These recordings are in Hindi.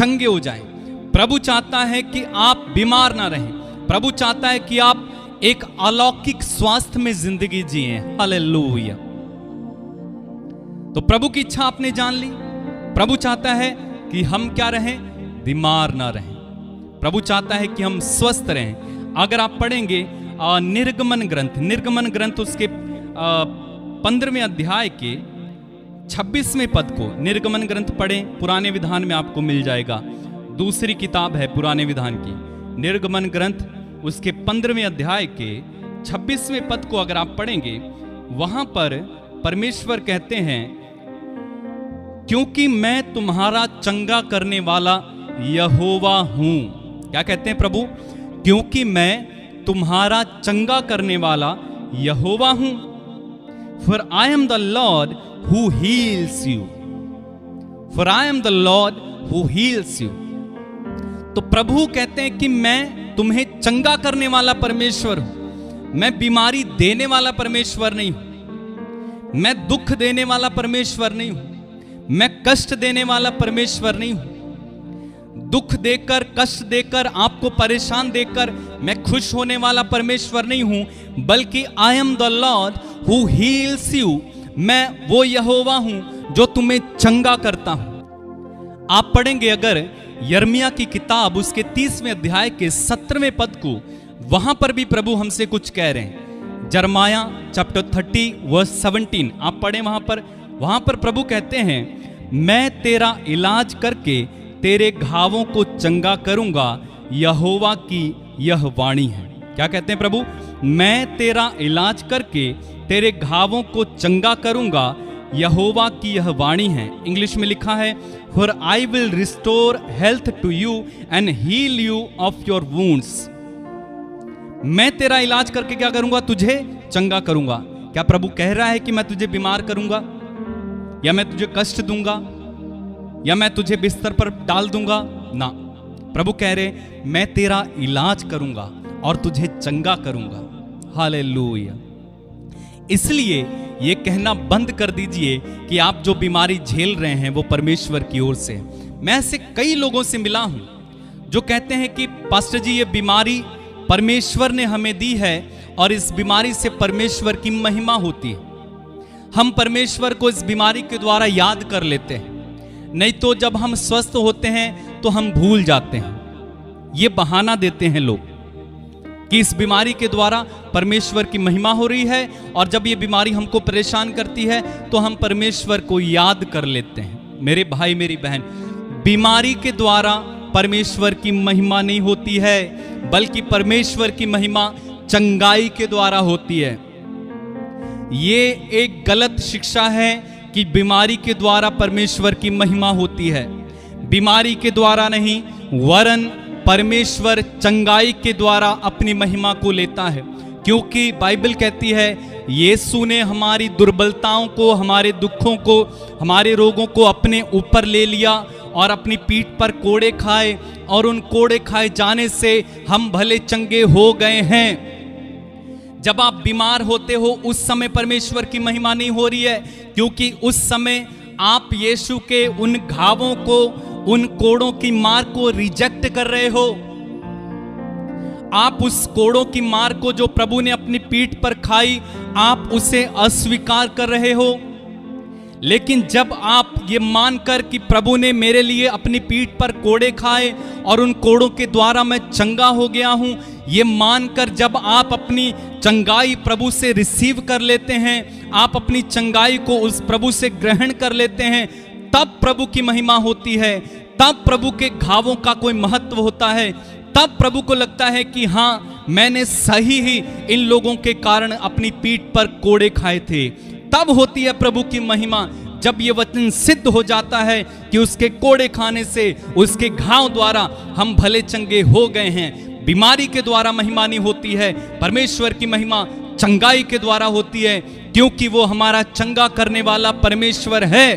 चंगे हो जाएं। प्रभु चाहता है कि आप बीमार ना रहें। प्रभु चाहता है कि आप एक अलौकिक स्वास्थ्य में जिंदगी जिए। हालेलुया। तो प्रभु की इच्छा आपने जान ली। प्रभु चाहता है कि हम क्या रहें? बीमार ना रहें। प्रभु चाहता है कि हम स्वस्थ रहें। अगर आप पढ़ेंगे निर्गमन ग्रंथ उसके 15वें अध्याय के 26वें पद को, निर्गमन ग्रंथ पढ़ें, पुराने विधान में आपको मिल जाएगा। दूसरी किताब है पुराने विधान की, निर्गमन ग्रंथ उसके 15वें अध्याय के 26वें पद को अगर आप पढ़ेंगे, वहां पर परमेश्वर कहते हैं, क्योंकि मैं तुम्हारा चंगा करने वाला यहोवा हूं। क्या कहते हैं प्रभु? क्योंकि मैं तुम्हारा चंगा करने वाला यहोवा हूं। For I am the Lord who heals you. For I am the Lord who heals you. तो प्रभु कहते हैं कि मैं तुम्हें चंगा करने वाला परमेश्वर हूं। मैं बीमारी देने वाला परमेश्वर नहीं हूं। मैं दुख देने वाला परमेश्वर नहीं हूं। मैं कष्ट देने वाला परमेश्वर नहीं हूं। दुख देकर, कष्ट देकर, आपको परेशान देकर मैं खुश होने वाला परमेश्वर नहीं हूं, बल्कि I am the Lord who heels you. मैं वो यहोवा हूं जो तुम्हें चंगा करता हूं। आप पढ़ेंगे अगर यिर्मयाह की किताब उसके 30वें अध्याय के 17वें पद को, वहां पर भी प्रभु हमसे कुछ कह रहे हैं। यिर्मयाह चैप्टर 30 वर्स 17 आप पढ़ें। वहां पर प्रभु कहते हैं, मैं तेरा इलाज करके तेरे घावों को चंगा करूंगा, यहोवा की यह वाणी है। क्या कहते हैं प्रभु? मैं तेरा इलाज करके तेरे घावों को चंगा करूंगा, यहोवा की यह वाणी है। इंग्लिश में लिखा है, for I will restore health to you and heal you of your wounds. मैं तेरा इलाज करके क्या करूंगा? तुझे चंगा करूंगा। क्या प्रभु कह रहा है कि मैं तुझे बीमार करूंगा, या मैं तुझे कष्ट दूंगा, या मैं तुझे बिस्तर पर डाल दूंगा? ना, प्रभु कह रहे, मैं तेरा इलाज करूंगा और तुझे चंगा करूंगा। हालेलुया। इसलिए ये कहना बंद कर दीजिए कि आप जो बीमारी झेल रहे हैं वो परमेश्वर की ओर से। मैं ऐसे कई लोगों से मिला हूं जो कहते हैं कि पास्टर जी, ये बीमारी परमेश्वर ने हमें दी है और इस बीमारी से परमेश्वर की महिमा होती है। हम परमेश्वर को इस बीमारी के द्वारा याद कर लेते हैं, नहीं तो जब हम स्वस्थ होते हैं तो हम भूल जाते हैं। ये बहाना देते हैं लोग कि इस बीमारी के द्वारा परमेश्वर की महिमा हो रही है, और जब ये बीमारी हमको परेशान करती है तो हम परमेश्वर को याद कर लेते हैं। मेरे भाई मेरी बहन, बीमारी के द्वारा परमेश्वर की महिमा नहीं होती है, बल्कि परमेश्वर की महिमा चंगाई के द्वारा होती है। ये एक गलत शिक्षा है कि बीमारी के द्वारा परमेश्वर की महिमा होती है। बीमारी के द्वारा नहीं, वरन परमेश्वर चंगाई के द्वारा अपनी महिमा को लेता है। क्योंकि बाइबल कहती है, यीशु ने हमारी दुर्बलताओं को, हमारे दुखों को, हमारे रोगों को अपने ऊपर ले लिया और अपनी पीठ पर कोड़े खाए, और उन कोड़े खाए जाने से हम भले चंगे हो गए हैं। जब आप बीमार होते हो उस समय परमेश्वर की महिमा नहीं हो रही है, क्योंकि उस समय आप यीशु के उन घावों को, उन कोड़ों की मार को रिजेक्ट कर रहे हो। आप उस कोड़ों की मार को जो प्रभु ने अपनी पीठ पर खाई, आप उसे अस्वीकार कर रहे हो। लेकिन जब आप ये मानकर कि प्रभु ने मेरे लिए अपनी पीठ पर कोड़े खाए और उन कोड़ों के द्वारा मैं चंगा हो गया हूं, ये मानकर जब आप अपनी चंगाई प्रभु से रिसीव कर लेते हैं, आप अपनी चंगाई को उस प्रभु से ग्रहण कर लेते हैं, तब प्रभु की महिमा होती है। तब प्रभु के घावों का कोई महत्व होता है। तब प्रभु को लगता है कि हाँ, मैंने सही ही इन लोगों के कारण अपनी पीठ पर कोड़े खाए थे। तब होती है प्रभु की महिमा, जब ये वचन सिद्ध हो जाता है कि उसके कोड़े खाने से, उसके घाव द्वारा हम भले चंगे हो गए हैं। बीमारी के द्वारा महिमा नहीं होती है, परमेश्वर की महिमा चंगाई के द्वारा होती है, क्योंकि वो हमारा चंगा करने वाला परमेश्वर है।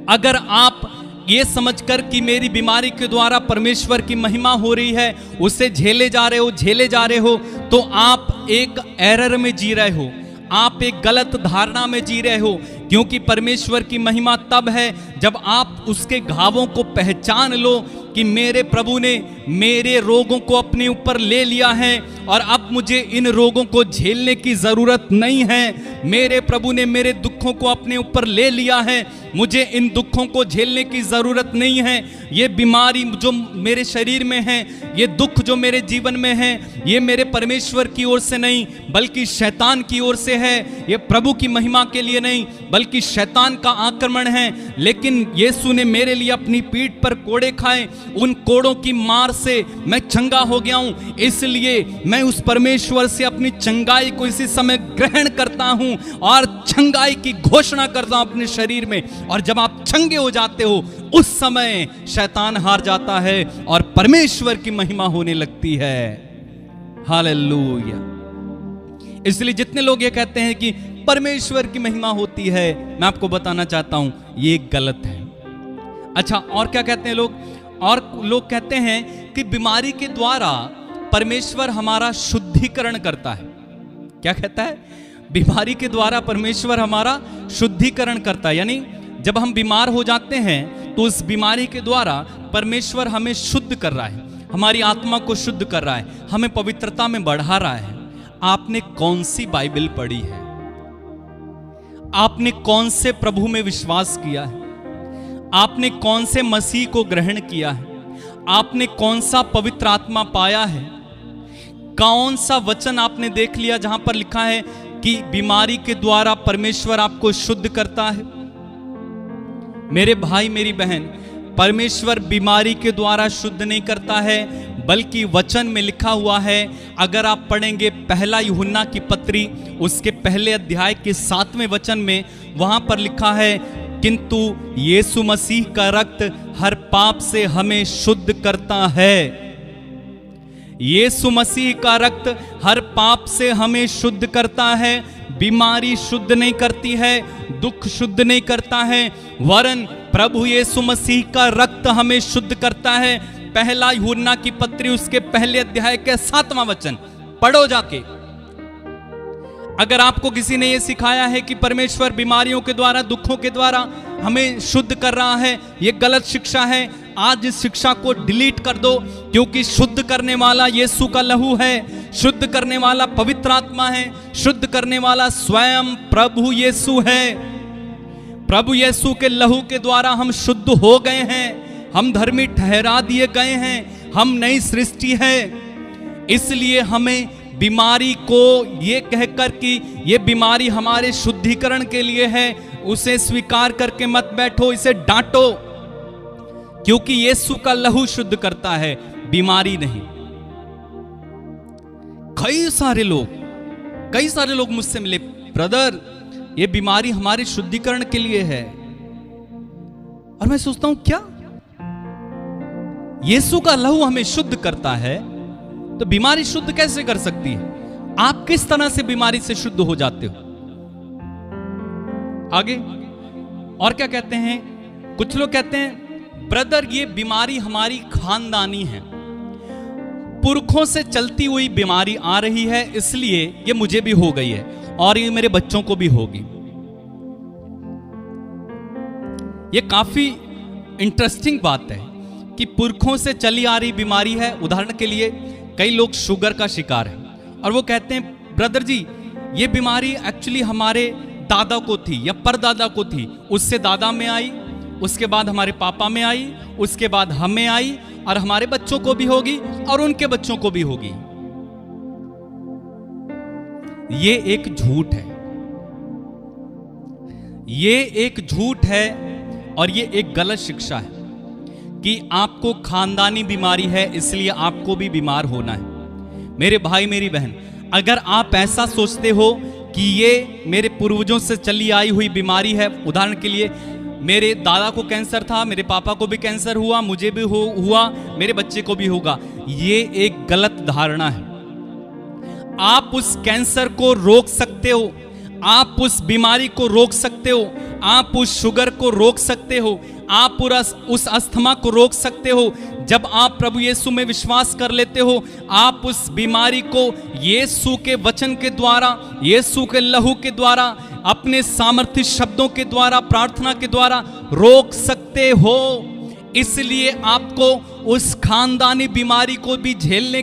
अगर आप ये समझकर कि मेरी बीमारी के द्वारा परमेश्वर की महिमा हो रही है, उसे झेले जा रहे हो, तो आप एक एरर में जी रहे हो, आप एक गलत धारणा में जी रहे हो। क्योंकि परमेश्वर की महिमा तब है जब आप उसके घावों को पहचान लो कि मेरे प्रभु ने मेरे रोगों को अपने ऊपर ले लिया है और अब मुझे इन रोगों को झेलने की जरूरत नहीं है। मेरे प्रभु ने मेरे दुखों को अपने ऊपर ले लिया है, मुझे इन दुखों को झेलने की जरूरत नहीं है। ये बीमारी जो मेरे शरीर में है, ये दुख जो मेरे जीवन में है, ये मेरे परमेश्वर की ओर से नहीं बल्कि शैतान की ओर से है। ये प्रभु की महिमा के लिए नहीं बल्कि शैतान का आक्रमण है। लेकिन यीशु ने मेरे लिए अपनी पीठ पर कोड़े खाए, उन कोड़ों की मार से मैं चंगा हो गया हूं। इसलिए मैं उस परमेश्वर से अपनी चंगाई को इसी समय ग्रहण करता हूं और चंगाई की घोषणा करता हूं अपने शरीर में। और जब आप चंगे हो जाते हो उस समय शैतान हार जाता है और परमेश्वर की महिमा होने लगती है। हालेलुया। इसलिए जितने लोग ये कहते हैं कि परमेश्वर की महिमा होती है, मैं आपको बताना चाहता हूं ये गलत है। अच्छा, और क्या कहते हैं लोग? और लोग कहते हैं कि बीमारी के द्वारा परमेश्वर हमारा शुद्धिकरण करता है। क्या कहता है? बीमारी के द्वारा परमेश्वर हमारा शुद्धिकरण करता है, यानी जब हम बीमार हो जाते हैं तो उस बीमारी के द्वारा परमेश्वर हमें शुद्ध कर रहा है, हमारी आत्मा को शुद्ध कर रहा है, हमें पवित्रता में बढ़ा रहा है। आपने कौन सी बाइबल पढ़ी है? आपने कौन से प्रभु में विश्वास किया है? आपने कौन से मसीह को ग्रहण किया है? आपने कौन सा पवित्र आत्मा पाया है? कौन सा वचन आपने देख लिया जहां पर लिखा है कि बीमारी के द्वारा परमेश्वर आपको शुद्ध करता है? मेरे भाई मेरी बहन, परमेश्वर बीमारी के द्वारा शुद्ध नहीं करता है बल्कि वचन में लिखा हुआ है। अगर आप पढ़ेंगे पहला यूहन्ना की पत्री उसके पहले अध्याय के 7वें वचन में, वहां पर लिखा है किंतु यीशु मसीह का रक्त हर पाप से हमें शुद्ध करता है। यीशु मसीह का रक्त हर पाप से हमें शुद्ध करता है। बीमारी शुद्ध नहीं करती है, दुख शुद्ध नहीं करता है, वरन प्रभु यीशु मसीह का रक्त हमें शुद्ध करता है। पहला यूहन्ना की पत्री उसके पहले अध्याय के 7वां वचन पढ़ो जाके। अगर आपको किसी ने यह सिखाया है कि परमेश्वर बीमारियों के द्वारा, दुखों के द्वारा हमें शुद्ध कर रहा है, यह गलत शिक्षा है। आज इस शिक्षा को डिलीट कर दो, क्योंकि शुद्ध करने वाला यीशु का लहू है, शुद्ध करने वाला पवित्र आत्मा है, शुद्ध करने वाला स्वयं प्रभु यीशु है। प्रभु यीशु के लहू के द्वारा हम शुद्ध हो गए हैं, हम धर्मी ठहरा दिए गए हैं, हम नई सृष्टि है। इसलिए हमें बीमारी को ये कहकर कि ये बीमारी हमारे शुद्धिकरण के लिए है, उसे स्वीकार करके मत बैठो, इसे डांटो, क्योंकि यीशु का लहू शुद्ध करता है, बीमारी नहीं। कई सारे लोग मुझसे मिले, ब्रदर ये बीमारी हमारे शुद्धिकरण के लिए है। और मैं सोचता हूं क्या यीशु का लहू हमें शुद्ध करता है तो बीमारी शुद्ध कैसे कर सकती है? आप किस तरह से बीमारी से शुद्ध हो जाते हो? आगे और क्या कहते हैं? कुछ लोग कहते हैं ब्रदर ये बीमारी हमारी खानदानी है, पुरखों से चलती हुई बीमारी आ रही है, इसलिए ये मुझे भी हो गई है और ये मेरे बच्चों को भी होगी। ये काफी इंटरेस्टिंग बात है कि पुरखों से चली आ रही बीमारी है। उदाहरण के लिए कई लोग शुगर का शिकार हैं और वो कहते हैं ब्रदर जी ये बीमारी एक्चुअली हमारे दादा को थी या परदादा को थी, उससे दादा में आई, उसके बाद हमारे पापा में आई, उसके बाद हमें आई और हमारे बच्चों को भी होगी और उनके बच्चों को भी होगी। ये एक झूठ है, ये एक झूठ है और ये एक गलत शिक्षा है कि आपको खानदानी बीमारी है इसलिए आपको भी बीमार होना है। मेरे भाई मेरी बहन, अगर आप ऐसा सोचते हो कि ये मेरे पूर्वजों से चली आई हुई बीमारी है, उदाहरण के लिए मेरे दादा को कैंसर था, मेरे पापा को भी कैंसर हुआ, मुझे भी हुआ, मेरे बच्चे को भी होगा, ये एक गलत धारणा है। आप उस कैंसर को रोक सकते हो, आप उस बीमारी को रोक सकते हो, आप उस शुगर को रोक सकते हो, आप उस अस्थमा को रोक सकते हो। जब आप प्रभु यीशु में विश्वास कर लेते हो, आप उस बीमारी को यीशु के वचन के द्वारा, यीशु के लहू के द्वारा अपने सामर्थ्य शब्दों के द्वारा, प्रार्थना के द्वारा रोक सकते हो। इसलिए आपको उस खानदानी बीमारी को भी झेलने